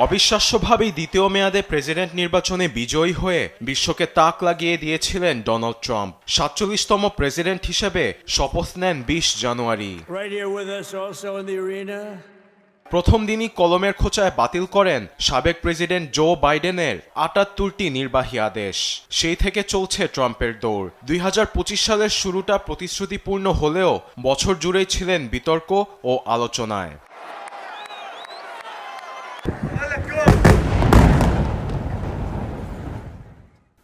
অবিশ্বাস্যভাবেই দ্বিতীয় মেয়াদে প্রেসিডেন্ট নির্বাচনে বিজয়ী হয়ে বিশ্বকে তাক লাগিয়ে দিয়েছিলেন ডোনাল্ড ট্রাম্প। ৪৭তম প্রেসিডেন্ট হিসেবে শপথ নেন ২০ জানুয়ারি। প্রথম দিনই কলমের খোঁচায় বাতিল করেন সাবেক প্রেসিডেন্ট জো বাইডেনের ৭৮টি নির্বাহী আদেশ। সেই থেকে চলছে ট্রাম্পের দৌড়। ২০২৫ সালের শুরুটা প্রতিশ্রুতিপূর্ণ হলেও বছর জুড়েই ছিলেন বিতর্ক ও আলোচনায়।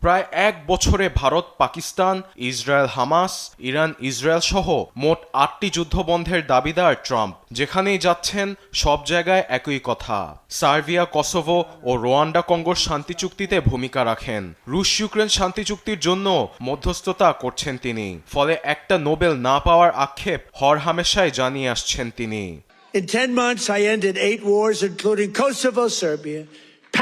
প্রায় এক বছরে Bharat, Pakistan, Israel, Hamas, Iran, Israel সহ মোট ৮টি যুদ্ধবন্ধের দাবিদার ট্রাম্প। যেখানেই যাচ্ছেন সব জায়গায় একই কথা। সার্বিয়া, কসোভো ও রোয়ান্ডা কঙ্গোর শান্তি চুক্তিতে ভূমিকা রাখেন। রুশ ইউক্রেন শান্তি চুক্তির জন্য মধ্যস্থতা করছেন তিনি। ফলে একটা নোবেল না পাওয়ার আক্ষেপ হরহামেশাই জানিয়ে আসছেন তিনি। In 10 months, I ended 8 wars, including Kosovo, Serbia,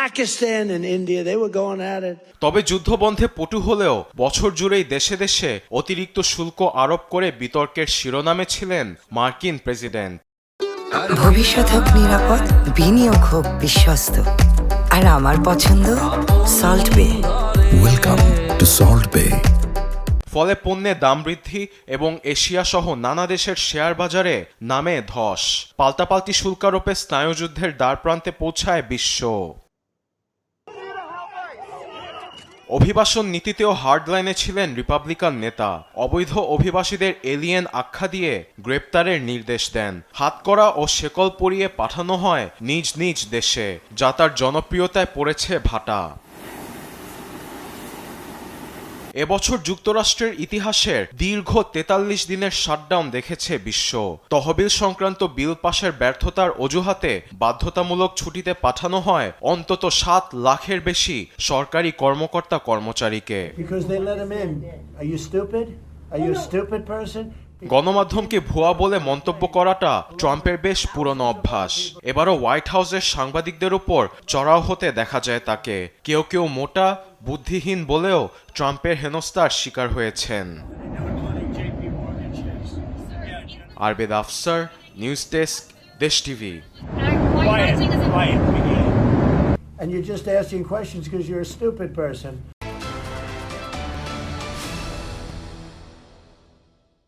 Pakistan and India. They were going at it. তবে যুদ্ধবন্ধে পটু হলেও বছর জুড়েই দেশে দেশে অতিরিক্ত শুল্ক আরোপ করে বিতর্কের শিরোনামে ছিলেন মার্কিন প্রেসিডেন্ট। ভবিষ্যৎ হোক নিরাপদ, বিনিয়োগ হোক বিশ্বস্ত, আর আমার পছন্দ সল্ট বে। ওয়েলকাম টু সল্ট বে। ফলে পণ্যের দাম বৃদ্ধি এবং এশিয়া সহ নানা দেশের শেয়ার বাজারে নামে ধস। পাল্টাপাল্টি শুল্কারোপে স্নায়ুযুদ্ধের দ্বারপ্রান্তে পৌঁছায় বিশ্ব। অভিবাসন নীতিতেও হার্ডলাইনে ছিলেন রিপাবলিকান নেতা। অবৈধ অভিবাসীদের এলিয়েন আখ্যা দিয়ে গ্রেপ্তারের নির্দেশ দেন। হাতকড়া ও শেকল পরিয়ে পাঠানো হয় নিজ নিজ দেশে, যা তার জনপ্রিয়তায় পড়েছে ভাটা। এবছর যুক্তরাষ্ট্রের ইতিহাসের দীর্ঘ ৪৩ দিনের শাটডাউন দেখেছে বিশ্ব। তহবিল সংক্রান্ত বিল পাশের ব্যর্থতার অজুহাতে বাধ্যতামূলক ছুটিতে পাঠানো হয় অন্তত ৭ লাখের বেশি সরকারি কর্মকর্তা কর্মচারীকে। গণমাধ্যমকে ভুয়া বলে মন্তব্য করাটা ট্রাম্পের বেশ পুরনো অভ্যাস। এবারও হোয়াইট হাউসের সাংবাদিকদের উপর চড়াও হতে দেখা যায় তাকে। কেউ কেউ মোটা, বুদ্ধিহীন বলেও ট্রাম্পের হেনস্থার শিকার হয়েছেন। আরবেদ আফসার, নিউজ ডেস্ক, দেশ TV. And you're just asking questions because you're a stupid person.